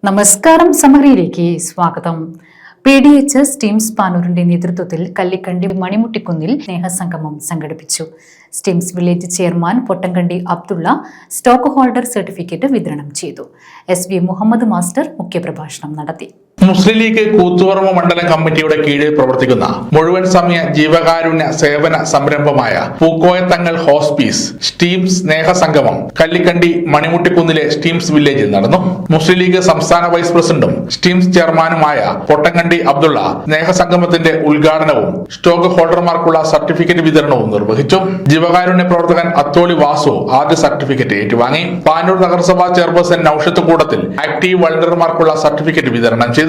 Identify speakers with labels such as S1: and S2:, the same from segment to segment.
S1: നമസ്കാരം. സമഗ്രയിലേക്ക് സ്വാഗതം. PDHS teams പാനൂരിന്റെ നേതൃത്വത്തിൽ കല്ലിക്കണ്ടി മണിമുട്ടിക്കുന്നിൽ സ്നേഹസംഗമം സംഘടിപ്പിച്ചു. Steams village chairman Pottankandi Abdulla stock holder certificate വിതരണം ചെയ്തു. SV മുഹമ്മദ് മാസ്റ്റർ മുഖ്യപ്രഭാഷണം നടത്തി.
S2: മുസ്ലിം ലീഗ് കൂത്തുപറമ്പ് മണ്ഡലം കമ്മിറ്റിയുടെ കീഴിൽ പ്രവർത്തിക്കുന്ന മുഴുവൻ സമയ ജീവകാരുണ്യ സേവന സംരംഭമായ പൂക്കോയത്തങ്ങൾ ഹോസ്പീസ് സ്റ്റീംസ് സ്നേഹസംഗമം കല്ലിക്കണ്ടി മണിമുട്ടിക്കുന്നിലെ സ്റ്റീംസ് വില്ലേജിൽ നടന്നു. മുസ്ലിം ലീഗ് സംസ്ഥാന വൈസ് പ്രസിഡന്റും സ്റ്റീംസ് ചെയർമാനുമായ പൊട്ടങ്കണ്ടി അബ്ദുള്ള സ്നേഹസംഗമത്തിന്റെ ഉദ്ഘാടനവും സ്റ്റോക്ക് ഹോൾഡർമാർക്കുള്ള സർട്ടിഫിക്കറ്റ് വിതരണവും നിർവഹിച്ചു. ജീവകാരുണ്യ പ്രവർത്തകൻ അത്തോളി വാസു ആദ്യ സർട്ടിഫിക്കറ്റ് ഏറ്റുവാങ്ങി. പാനൂർ നഗരസഭാ ചെയർപേഴ്സൺ നൌഷത്ത് കൂടത്തിൽ ആക്റ്റീവ് വളണ്ടിയർമാർക്കുള്ള സർട്ടിഫിക്കറ്റ് വിതരണം ചെയ്തു.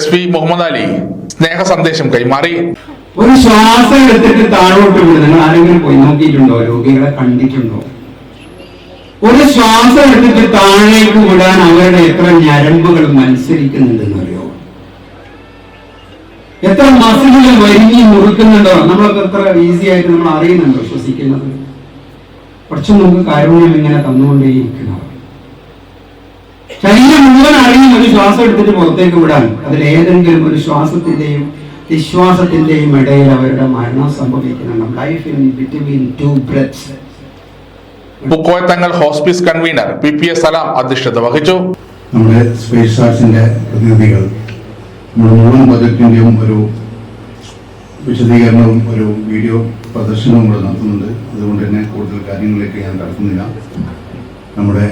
S2: SV മുഹമ്മദ് അലി സ്നേഹ സന്ദേശം കൈമാറി.
S3: ഒരു ശ്വാസം എടുത്തിട്ട് താഴോട്ട് വിടുന്നത് ആരെങ്കിലും പോയി നോക്കിയിട്ടുണ്ടോ? രോഗികളെ കണ്ടിട്ടുണ്ടോ? ഒരു ശ്വാസം എടുത്തിട്ട് താഴേക്ക് വിടാൻ അവരുടെ എത്ര ഞരമ്പുകൾ മത്സരിക്കുന്നുണ്ടെന്നറിയോ? എത്ര മസിലുകൾ വരിഞ്ഞി മുറുക്കുന്നുണ്ടോ? നമ്മളൊക്കെ എത്ര ഈസി ആയിട്ട് നമ്മൾ അറിയുന്നുണ്ടോ ശ്വസിക്കുന്നത്? പക്ഷെ നമുക്ക് കാരുണ്യം ഇങ്ങനെ തന്നുകൊണ്ടേയിരിക്കണം. ശരീരം മുഴുവൻ അറിയും ഒരു ശ്വാസം എടുത്തിട്ട് പുറത്തേക്ക് വിടാൻ. അതിലേതെങ്കിലും ഒരു ശ്വാസത്തിന്റെയും വിശ്വാസത്തിന്റെയും ഇടയിൽ അവരുടെ മരണം സംഭവിക്കുന്നുണ്ട്. Life in between two breaths.
S2: Pookoya Thangal hospice convener PPS Salam അധ്യക്ഷത വഹിച്ചു.
S4: നമ്മുടെ സ്പേസ് ആർട്സിന്റെ പ്രതിനിധികൾ നമ്മുടെ മുഴുവൻ ബജറ്റിന്റെയും ഒരു വിശദീകരണവും ഒരു വീഡിയോ പ്രദർശനവും കൂടെ നടത്തുന്നുണ്ട്. അതുകൊണ്ട് തന്നെ കൂടുതൽ കാര്യങ്ങളിലേക്ക് ഞാൻ കടക്കുന്നില്ല. നമ്മുടെ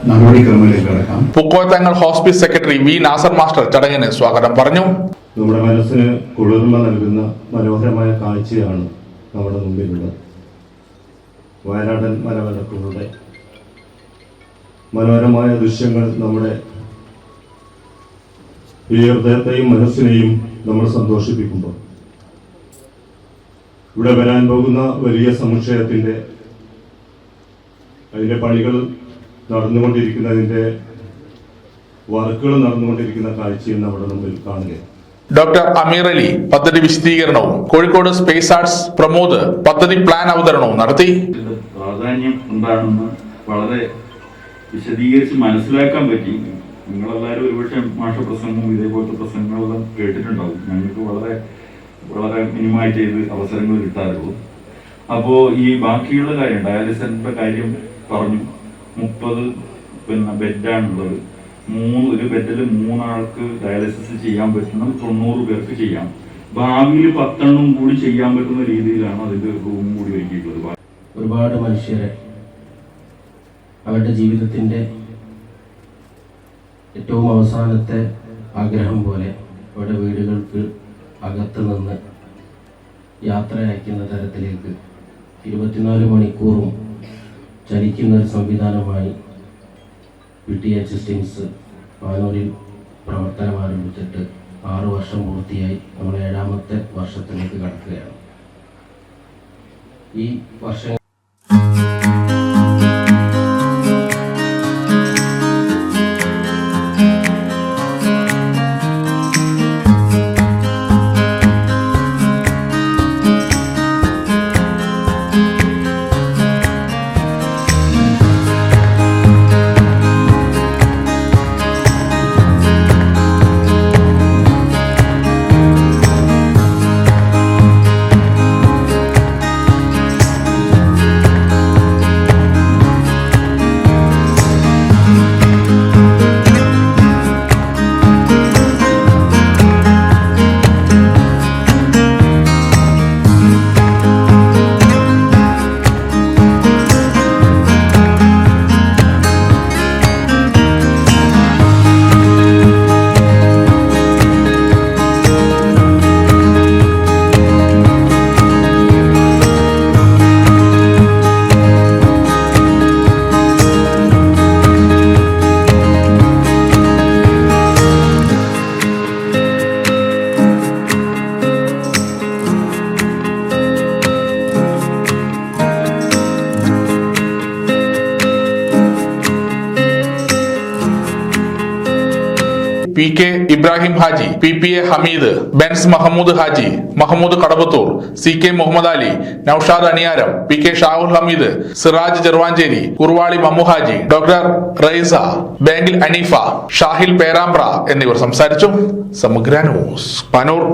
S4: നടപടിക്രമങ്ങളിലേക്ക് കടക്കാം.
S2: Pookoya Thangal hospice secretary V Nasar master ചടങ്ങിന് സ്വാഗതം പറഞ്ഞു.
S5: നമ്മുടെ മനസ്സിന് കുളിർമ നൽകുന്ന മനോഹരമായ കാഴ്ചയാണ് നമ്മുടെ മുമ്പിലുള്ളത്. വയനാടൻ മലനിരകളുടെ മനോഹരമായ ദൃശ്യങ്ങൾ നമ്മുടെ ഈ ഹൃദയത്തെയും മനസ്സിനെയും നമ്മൾ സന്തോഷിപ്പിക്കുമ്പോൾ ഇവിടെ വരാൻ പോകുന്ന വലിയ സമുച്ചയത്തിന്റെ അതിന്റെ പണികൾ നടന്നുകൊണ്ടിരിക്കുന്നതിന്റെ വർക്കുകൾ നടന്നുകൊണ്ടിരിക്കുന്ന കാഴ്ചയും നമ്മുടെ മുമ്പിൽ കാണുകയാണ്.
S2: ഡോക്ടർ അമീർ അലി പദ്ധതി വിശദീകരണവും കോഴിക്കോട് സ്പേസ് ആർട്സ് പ്രമോദ് പദ്ധതി പ്ലാൻ അവതരണവും നടത്തി.
S6: പ്രാധാന്യം എന്താണെന്ന് വളരെ വിശദീകരിച്ച് മനസ്സിലാക്കാൻ പറ്റി. നിങ്ങളെല്ലാവരും ഒരുപക്ഷെ മാഷ പ്രസംഗവും ഇതേപോലത്തെ പ്രസംഗങ്ങളെല്ലാം കേട്ടിട്ടുണ്ടാവും. ഞങ്ങൾക്ക് വളരെ വളരെ മിനിമമായിട്ട് ഇത് അവസരങ്ങൾ കിട്ടാറുള്ളൂ. അപ്പോൾ ഈ ബാക്കിയുള്ള കാര്യം ഡയാലിസിന്റെ കാര്യം പറഞ്ഞു. 30 ബെഡാണുള്ളത്. ഒരു ബെഡിൽ 3 ആൾക്ക് ഡയാലിസിസ് ചെയ്യാൻ പറ്റുന്ന 90 പേർക്ക് ചെയ്യാം. ഭാവിയിൽ 10 കൂടി ചെയ്യാൻ പറ്റുന്ന രീതിയിലാണ് അതിന്റെ റൂം കൂടി ഒരുക്കിയിട്ടുള്ളത്.
S7: ഒരുപാട് മനുഷ്യരെ അവരുടെ ജീവിതത്തിന്റെ ഏറ്റവും അവസാനത്തെ ആഗ്രഹം പോലെ അവരുടെ വീടുകൾക്ക് അകത്ത് നിന്ന് യാത്ര അയക്കുന്ന തരത്തിലേക്ക് 24 മണിക്കൂറും ചലിക്കുന്ന ഒരു സംവിധാനമായി PDHS ടീംസ് പാനൂരിൽ പ്രവർത്തനം ആരംഭിച്ചിട്ട് 6 വർഷം പൂർത്തിയായി. നമ്മൾ 7ാമത്തെ വർഷത്തിലേക്ക് കടക്കുകയാണ്. ഈ വർഷം
S2: P K Ibrahim Haji, PPA Hameed, Benz Mahmood Haji, Mahmood Kadavathur, CK Muhammad Ali, Noushad Aniyaram, PK Shahul Hameed, Siraj Cheruvanchery, Kuruvali Mammu Haji, doctor Raisa, ബാങ്കിൽ അനീഫ, ഷാഹിൽ പേരാമ്പ്ര എന്നിവർ സംസാരിച്ചു. സമഗ്ര ന്യൂസ്, പാനൂർ.